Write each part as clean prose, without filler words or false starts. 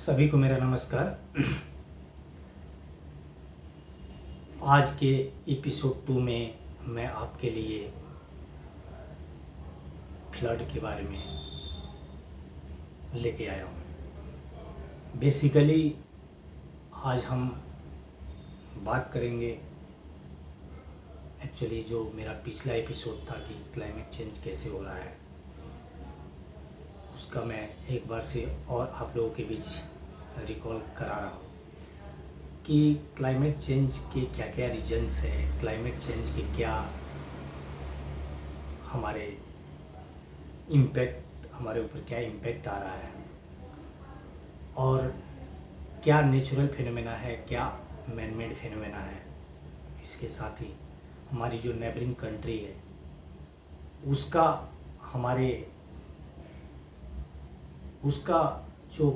सभी को मेरा नमस्कार। आज के एपिसोड 2 में मैं आपके लिए फ्लड के बारे में लेके आया हूँ। बेसिकली आज हम बात करेंगे, एक्चुअली जो मेरा पिछला एपिसोड था कि क्लाइमेट चेंज कैसे हो रहा है, उसका मैं एक बार से और आप लोगों के बीच रिकॉल करा रहा हूँ कि क्लाइमेट चेंज के क्या क्या रीजन्स हैं, क्लाइमेट चेंज के क्या हमारे हमारे ऊपर क्या इम्पैक्ट आ रहा है और क्या नेचुरल फिनोमेना है, क्या मैन-मेड फिनोमेना है। इसके साथ ही हमारी जो नेबरिंग कंट्री है उसका जो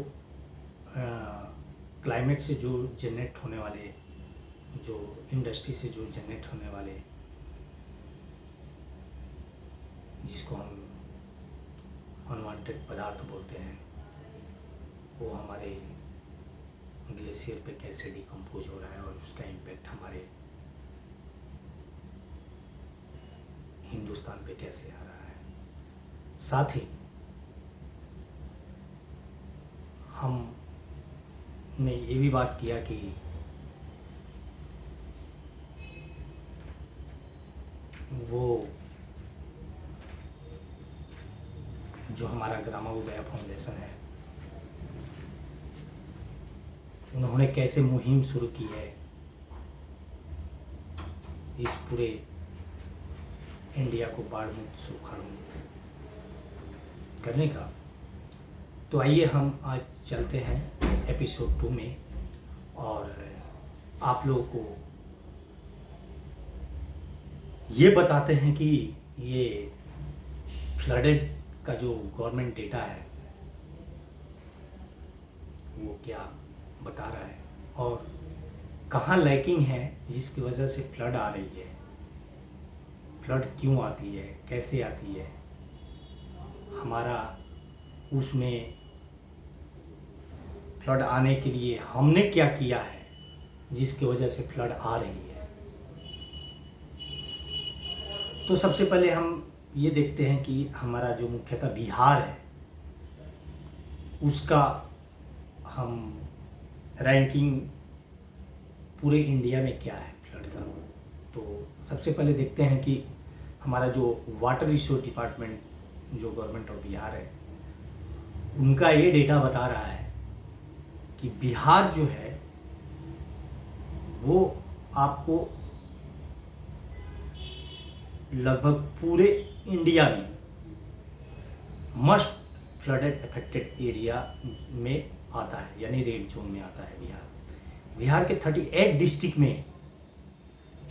क्लाइमेट से जो जनरेट होने वाले, जो इंडस्ट्री से जो जनरेट होने वाले, जिसको हम अनवांटेड पदार्थ बोलते हैं, वो हमारे ग्लेशियर पे कैसे डिकम्पोज हो रहा है और उसका इम्पैक्ट हमारे हिंदुस्तान पे कैसे आ रहा है। साथ ही हमने ये भी बात किया कि वो जो हमारा ग्रामा उदय फाउंडेशन है, उन्होंने कैसे मुहिम शुरू की है इस पूरे इंडिया को बाढ़ मुक्त, सूखा मुक्त करने का। तो आइए हम आज चलते हैं एपिसोड 2 में और आप लोगों को ये बताते हैं कि ये फ्लडेड का जो गवर्नमेंट डेटा है वो क्या बता रहा है और कहाँ लैकिंग है जिसकी वजह से फ्लड आ रही है, फ्लड क्यों आती है, कैसे आती है, हमारा उसमें फ्लड आने के लिए हमने क्या किया है जिसकी वजह से फ्लड आ रही है। तो सबसे पहले हम ये देखते हैं कि हमारा जो मुख्यतः बिहार है उसका हम रैंकिंग पूरे इंडिया में क्या है फ्लड का। तो सबसे पहले देखते हैं कि हमारा जो वाटर रिसोर्स डिपार्टमेंट, जो गवर्नमेंट ऑफ बिहार है, उनका ये डेटा बता रहा है कि बिहार जो है वो आपको लगभग पूरे इंडिया में मस्ट फ्लडेड अफेक्टेड एरिया में आता है, यानी रेड जोन में आता है बिहार के 38 डिस्ट्रिक्ट में,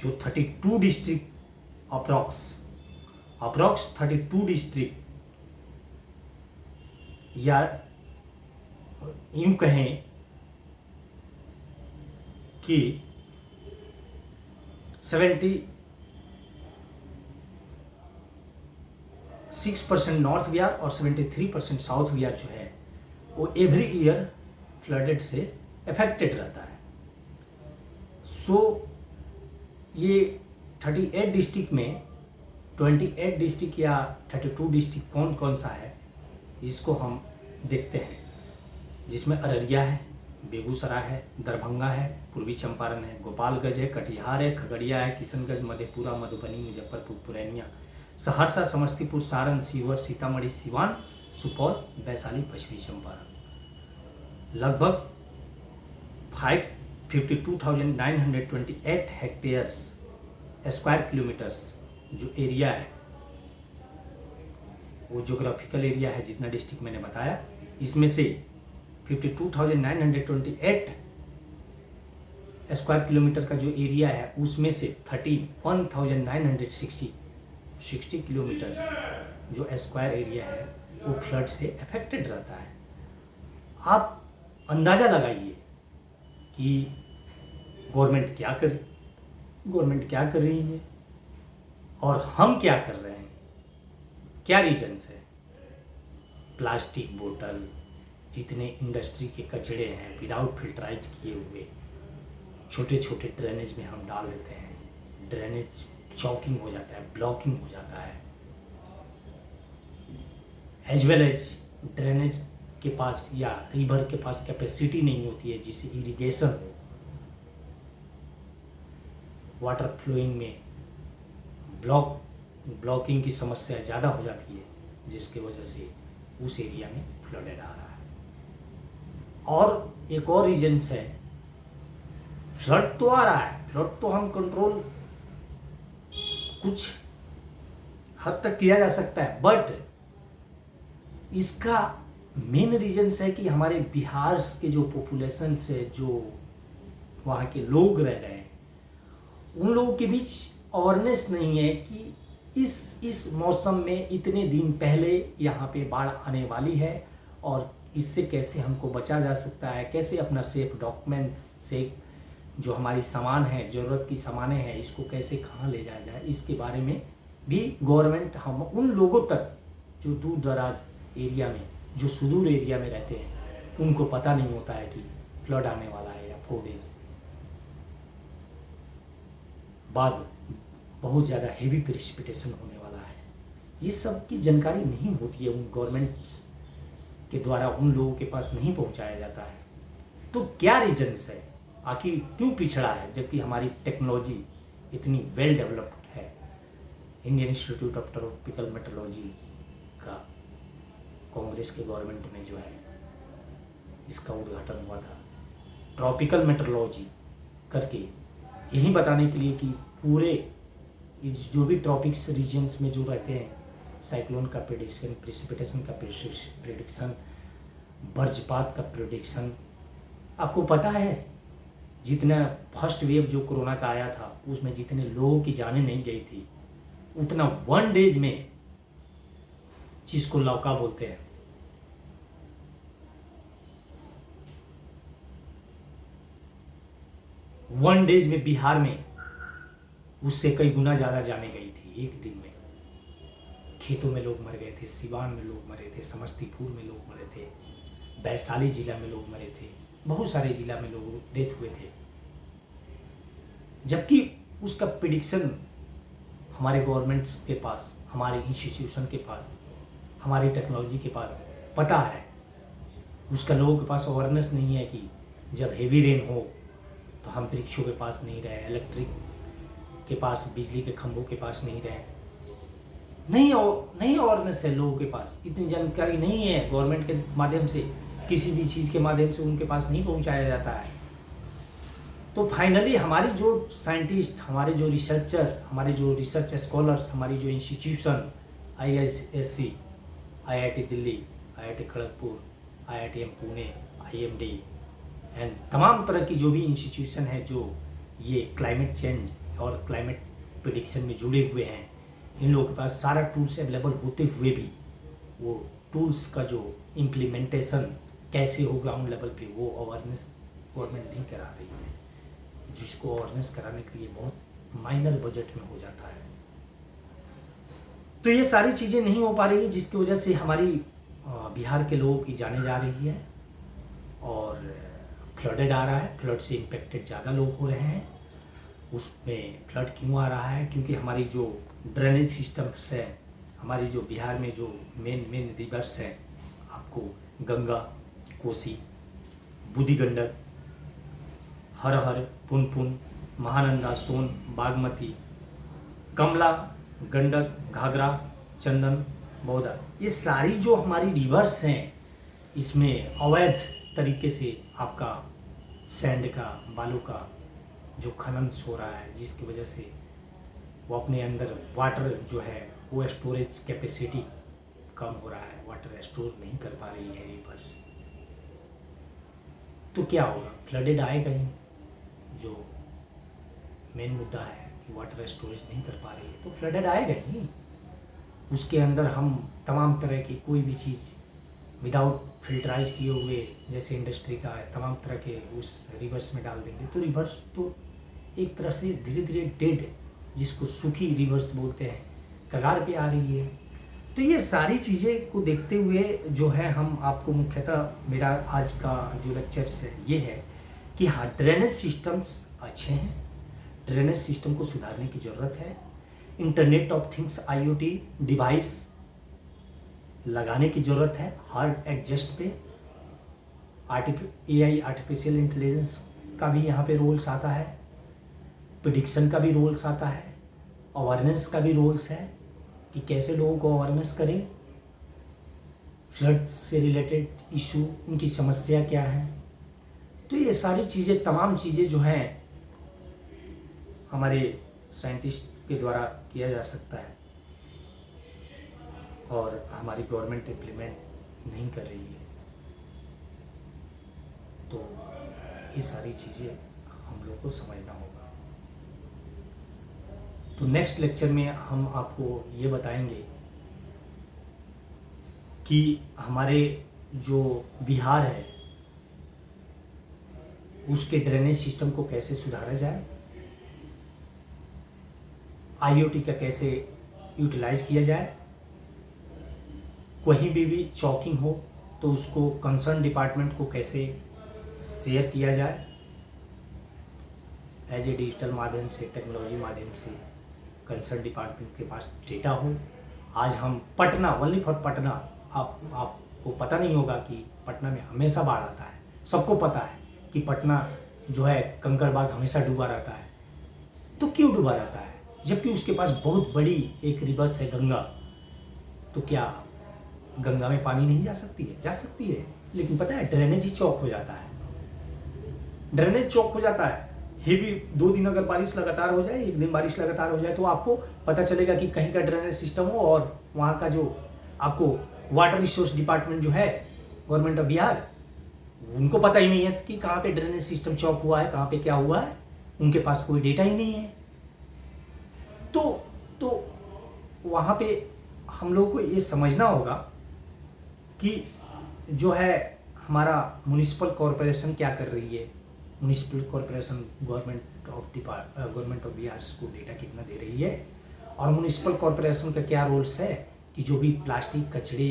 जो 32 डिस्ट्रिक्ट अप्रॉक्स 32 डिस्ट्रिक्ट, या यूं कहें कि 76% नॉर्थ बिहार और 73% साउथ बिहार जो है वो एवरी ईयर फ्लडेड से अफेक्टेड रहता है। सो ये 38 डिस्ट्रिक्ट में 28 डिस्ट्रिक्ट या 32 डिस्ट्रिक्ट कौन कौन सा है इसको हम देखते हैं, जिसमें अररिया है, बेगूसराय है, दरभंगा है, पूर्वी चंपारण है, गोपालगंज है, कटिहार है, खगड़िया है, किशनगंज, मधेपुरा, मधुबनी, मुजफ्फरपुर, पूर्णिया, सहरसा, समस्तीपुर, सारण, शिवहर, सीतामढ़ी, सिवान, सुपौल, वैशाली, पश्चिमी चंपारण। लगभग 52,928 हेक्टेयर्स स्क्वायर किलोमीटर्स जो एरिया है, वो जोग्राफिकल एरिया है, जितना डिस्ट्रिक्ट मैंने बताया, इसमें से 52,928 स्क्वायर किलोमीटर का जो एरिया है उसमें से 31,960 किलोमीटर जो स्क्वायर एरिया है वो फ्लड से अफेक्टेड रहता है। आप अंदाज़ा लगाइए कि गवर्नमेंट क्या कर रही है और हम क्या कर रहे हैं, क्या रीजन्स है। प्लास्टिक बोतल, जितने इंडस्ट्री के कचड़े हैं विदाउट फिल्टराइज किए हुए छोटे छोटे ड्रेनेज में हम डाल देते हैं, ड्रेनेज चौकिंग हो जाता है, ब्लॉकिंग हो जाता है, एज वेल एज ड्रेनेज के पास या रिवर के पास कैपेसिटी नहीं होती है जिससे इरिगेशन हो, वाटर फ्लोइंग में ब्लॉकिंग की समस्या ज़्यादा हो जाती है जिसकी वजह से उस एरिया में फ्लडेड आ रहा है। और एक और रीजन्स है, फ्लड तो आ रहा है, फ्लड तो हम कंट्रोल कुछ हद तक किया जा सकता है, बट इसका मेन रीजन्स है कि हमारे बिहार के जो पॉपुलेशन से जो वहाँ के लोग रह रहे हैं उन लोगों के बीच अवेयरनेस नहीं है कि इस मौसम में इतने दिन पहले यहाँ पे बाढ़ आने वाली है और इससे कैसे हमको बचा जा सकता है, कैसे अपना सेफ डॉक्यूमेंट्स से जो हमारी सामान है, ज़रूरत की सामानें हैं, इसको कैसे कहाँ ले जाया जाए, इसके बारे में भी गवर्नमेंट हम उन लोगों तक जो दूर दराज एरिया में, जो सुदूर एरिया में रहते हैं, उनको पता नहीं होता है कि फ्लड आने वाला है या 4 डेज बाद बहुत ज़्यादा हेवी प्रेसिपिटेशन होने वाला है। ये सब की जानकारी नहीं होती है, उन गवर्नमेंट्स के द्वारा उन लोगों के पास नहीं पहुंचाया जाता है। तो क्या रीजन्स है, आखिर क्यों पिछड़ा है जबकि हमारी टेक्नोलॉजी इतनी वेल डेवलप्ड है। Indian institute of tropical metrology का कांग्रेस के गवर्नमेंट में जो है इसका उद्घाटन हुआ था, ट्रॉपिकल मेट्रोलॉजी करके, यही बताने के लिए कि पूरे इस जो भी ट्रॉपिक्स रीजन्स में जो रहते हैं, साइक्लोन का प्रेडिक्शन, प्रेसिपिटेशन का प्रेडिक्शन, वज्रपात का प्रेडिक्शन। आपको पता है जितना फर्स्ट वेव जो कोरोना का आया था उसमें जितने लोगों की जानें नहीं गई थी उतना 1 डेज में, जिसको लौका बोलते हैं, वन डेज में बिहार में उससे कई गुना ज़्यादा जाने गई थी। एक दिन में खेतों में लोग मर गए थे, सिवान में लोग मरे थे, समस्तीपुर में लोग मरे थे, वैशाली जिला में लोग मरे थे, बहुत सारे जिला में लोग डेथ हुए थे। जबकि उसका प्रिडिक्शन हमारे गवर्नमेंट्स के पास, हमारे इंस्टीट्यूशन के पास, हमारी टेक्नोलॉजी के पास पता है, उसका लोगों के पास अवेयरनेस नहीं है कि जब हेवी रेन हो तो हम वृक्षों के पास नहीं रहे, इलेक्ट्रिक के पास, बिजली के खंभों के पास नहीं रहे। नहीं अवेयरनेस है लोगों के पास, इतनी जानकारी नहीं है, गवर्नमेंट के माध्यम से, किसी भी चीज़ के माध्यम से उनके पास नहीं पहुंचाया जाता है। तो फाइनली हमारी जो साइंटिस्ट, हमारे जो रिसर्चर, हमारे जो रिसर्च स्कॉलर्स, हमारी जो institution IISc, IIT Delhi, IIT Kharagpur, IITM Pune, IMD and तमाम तरह की जो भी इंस्टीट्यूशन है जो ये क्लाइमेट चेंज और क्लाइमेट प्रेडिक्शन में जुड़े हुए हैं, इन लोगों के पास सारा टूल्स अवेलेबल होते हुए भी वो टूल्स का जो इम्प्लीमेंटेशन कैसे हो ग्राउंड लेवल पे वो अवेयरनेस गवर्नमेंट नहीं करा रही है, जिसको अवेयरनेस कराने के लिए बहुत माइनर बजट में हो जाता है। तो ये सारी चीज़ें नहीं हो पा रही है, जिसकी वजह से हमारी बिहार के लोगों की जाने जा रही है और फ्लडेड आ रहा है, फ्लड से इम्पेक्टेड ज़्यादा लोग हो रहे हैं। उसमें फ्लड क्यों आ रहा है? क्योंकि हमारी जो ड्रेनेज सिस्टम्स है, हमारी जो बिहार में जो मेन रिवर्स हैं, आपको गंगा, कोसी, बूढ़ी गंडक, हर, पुनपुन, महानंदा, सोन, बागमती, कमला, गंडक, घाघरा, चंदन, बौदा, ये सारी जो हमारी रिवर्स हैं, इसमें अवैध तरीके से आपका सैंड का, बालू का जो खनन हो रहा है, जिसकी वजह से वो अपने अंदर वाटर जो है वो स्टोरेज कैपेसिटी कम हो रहा है, वाटर स्टोर नहीं कर पा रही है रिवर्स। तो क्या होगा? फ्लडेड आएगा ही, जो मेन मुद्दा है कि वाटर स्टोरेज नहीं कर पा रही है तो फ्लडेड आएगा ही। उसके अंदर हम तमाम तरह की कोई भी चीज़ विदाउट फिल्टराइज किए हुए, जैसे इंडस्ट्री का है, तमाम तरह के उस रिवर्स में डाल देंगे तो रिवर्स तो एक तरह से धीरे धीरे डेड, जिसको सूखी रिवर्स बोलते हैं, कगार पे आ रही है। तो ये सारी चीज़ें को देखते हुए जो है हम आपको मुख्यतः मेरा आज का जो लेक्चर है ये है कि हाँ, ड्रेनेज सिस्टम्स अच्छे हैं, ड्रेनेज सिस्टम को सुधारने की ज़रूरत है। Internet of things IoT device लगाने की ज़रूरत है हर एडजस्ट पे। AI आर्टिफिशियल इंटेलिजेंस का भी यहाँ पे रोल्स आता है, प्रिडिक्शन का भी रोल्स आता है, अवेयरनेस का भी रोल्स है कि कैसे लोगों को अवेयरनेस करें, फ्लड से रिलेटेड इशू, उनकी समस्या क्या है। तो ये सारी चीज़ें, तमाम चीज़ें जो हैं हमारे साइंटिस्ट के द्वारा किया जा सकता है और हमारी गवर्नमेंट इम्प्लीमेंट नहीं कर रही है। तो ये सारी चीज़ें हम लोग को समझना होगा। तो नेक्स्ट लेक्चर में हम आपको ये बताएंगे कि हमारे जो बिहार है उसके ड्रेनेज सिस्टम को कैसे सुधारा जाए, IoT का कैसे यूटिलाइज किया जाए, कहीं भी चौकिंग हो तो उसको कंसर्न डिपार्टमेंट को कैसे शेयर किया जाए एज ए डिजिटल माध्यम से, टेक्नोलॉजी माध्यम से कंसर्न डिपार्टमेंट के पास डेटा हो। आज हम पटना, ओनली फॉर पटना, आपको पता नहीं होगा कि पटना में हमेशा बाढ़ आता है। सबको पता है कि पटना जो है कंकड़बाग हमेशा डूबा रहता है। तो क्यों डूबा रहता है? जबकि उसके पास बहुत बड़ी एक रिवर्स है गंगा। तो क्या गंगा में पानी नहीं जा सकती है? जा सकती है, लेकिन पता है ड्रेनेज ही चौक हो जाता है। ड्रेनेज चौक हो जाता है। हेवी 2 दिन अगर बारिश लगातार हो जाए, 1 दिन बारिश लगातार हो जाए, तो आपको पता चलेगा कि कहीं का ड्रेनेज सिस्टम हो और वहाँ का जो आपको वाटर रिसोर्स डिपार्टमेंट जो है गवर्नमेंट ऑफ बिहार, उनको पता ही नहीं है कि कहाँ पे ड्रेनेज सिस्टम चौक हुआ है, कहाँ पे क्या हुआ है। उनके पास कोई डेटा ही नहीं है। तो वहाँ पे हम लोग को ये समझना होगा कि जो है हमारा म्युनिसिपल कॉरपोरेशन क्या कर रही है। Municipal corporation government of Bihar को डेटा कितना दे रही है, और म्युनिसिपल कॉरपोरेशन का क्या रोल्स है कि जो भी प्लास्टिक कचड़े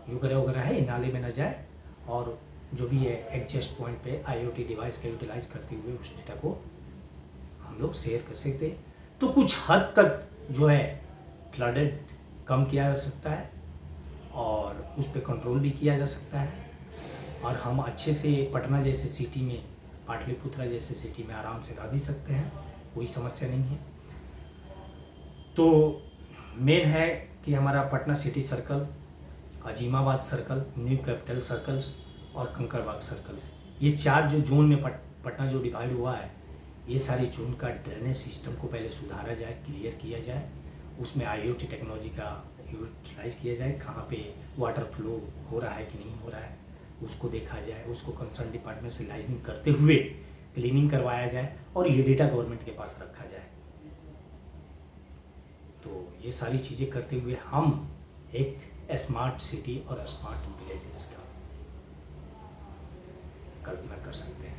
वगैरह वगैरह है नाले में न जाए, और जो भी है एडजस्ट पॉइंट पे IoT डिवाइस का यूटिलाइज करते हुए उस डेटा को हम लोग शेयर कर सकते हैं। तो कुछ हद तक जो है फ्लडेड कम किया जा सकता है और उस पर कंट्रोल भी किया जा सकता है, और हम अच्छे से पटना जैसे सिटी में, पाटलिपुत्रा जैसे सिटी में आराम से रह भी सकते हैं, कोई समस्या नहीं है। तो मेन है कि हमारा Patna city circle, Azimabad circle, new capital circles और कंकड़बाग सर्कल्स, ये 4 जो जोन में पटना जो डिवाइड हुआ है, ये सारे जोन का ड्रेनेज सिस्टम को पहले सुधारा जाए, क्लियर किया जाए, उसमें IoT टेक्नोलॉजी का यूटिलाइज किया जाए, कहाँ पे वाटर फ्लो हो रहा है कि नहीं हो रहा है उसको देखा जाए, उसको कंसर्न डिपार्टमेंट से लाइजनिंग करते हुए क्लीनिंग करवाया जाए, और ये डेटा गवर्नमेंट के पास रखा जाए। तो ये सारी चीज़ें करते हुए हम एक स्मार्ट सिटी और स्मार्ट विलेजेस का कल्पना कर सकते हैं।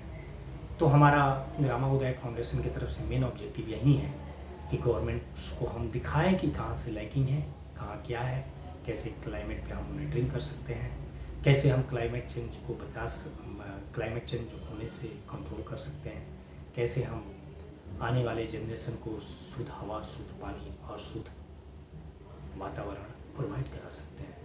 तो हमारा ग्रामा उदय फाउंडेशन की तरफ से मेन ऑब्जेक्टिव यही है कि गवर्नमेंट को हम दिखाएं कि कहाँ से लैकिंग है, कहाँ क्या है, कैसे क्लाइमेट पे हम मॉनिटरिंग कर सकते हैं, कैसे हम क्लाइमेट चेंज को क्लाइमेट चेंज होने से कंट्रोल कर सकते हैं, कैसे हम आने वाले जनरेशन को शुद्ध हवा, शुद्ध पानी और शुद्ध वातावरण प्रोवाइड करा सकते हैं।